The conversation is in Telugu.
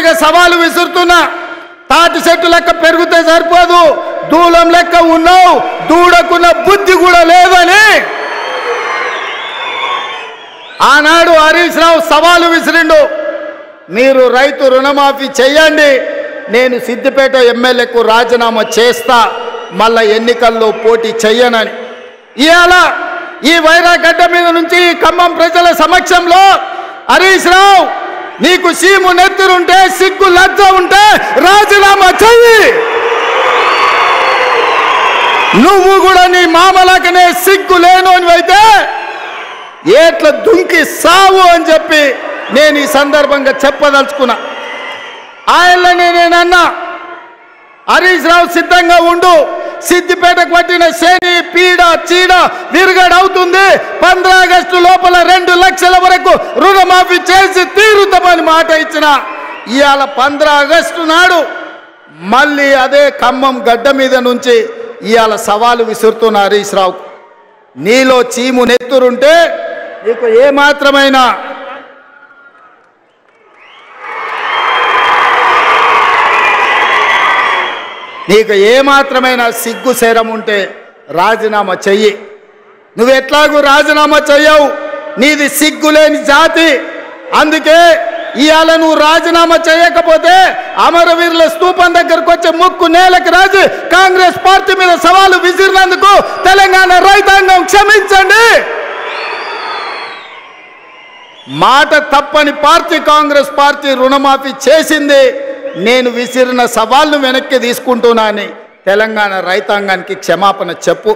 సూటిగా సవాలు విసురుతున్నా. తాటి చెట్టు లెక్క పెరిగితే సరిపోదు, దూలం లెక్క ఉన్నావు, దూడకున్న బుద్ధి కూడా లేదని ఆనాడు హరీష్ రావు సవాలు విసిరిండు. మీరు రైతు రుణమాఫీ చెయ్యండి, నేను సిద్దిపేట ఎమ్మెల్యేకు రాజీనామా చేస్తా, మళ్ళా ఎన్నికల్లో పోటీ చెయ్యనని. ఇవాళ ఈ వైరాగడ్డ మీద నుంచి ఖమ్మం ప్రజల సమక్షంలో హరీష్ రావు, నీకు సీము నెత్తురుంటే, సిగ్గు లజ్జ ఉంటే రాజీనామా చెయ్యి. నువ్వు కూడా నీ మామలకనే సిగ్గు లేనోని అయితే ఏట్ల దుంకి సావు అని చెప్పి నేను ఈ సందర్భంగా చెప్పదలుచుకున్నా. ఆయననే నేనన్నా, హరీష్ రావు సిద్ధంగా ఉండు, సిద్దిపేటకు పట్టిన శని పీడ చీడ విరుగడవుతుంది. 15 ఆగస్టు లోపల 2 లక్షల వరకు రుణమాఫీ చేసి తీరుతామని మాట ఇచ్చిన. ఇవాళ 15 ఆగస్టు నాడు మళ్ళీ అదే ఖమ్మం గడ్డ మీద నుంచి ఇవాళ సవాలు విసురుతున్న హరీష్ రావు, నీలో చీము నెత్తురుంటే నీకు ఏమాత్రమైన సిగ్గు శరం ఉంటే రాజీనామా చెయ్యి. నువ్వెట్లాగూ రాజీనామా చెయ్యవు, నీది సిగ్గులేని జాతి. అందుకే ఇవాళ నువ్వు రాజీనామా చేయకపోతే అమరవీరుల స్తూపం దగ్గరకు వచ్చే ముక్కు నేలకు రాజు కాంగ్రెస్ పార్టీ మీద సవాలు విసిరినందుకు తెలంగాణ రైతాంగం క్షమించండి. మాట తప్పని పార్టీ కాంగ్రెస్ పార్టీ రుణమాఫీ చేసింది. నేను విసిరిన సవాల్ను వెనక్కి తీసుకుంటున్నానని తెలంగాణ రైతాంగానికి క్షమాపణ చెప్పు.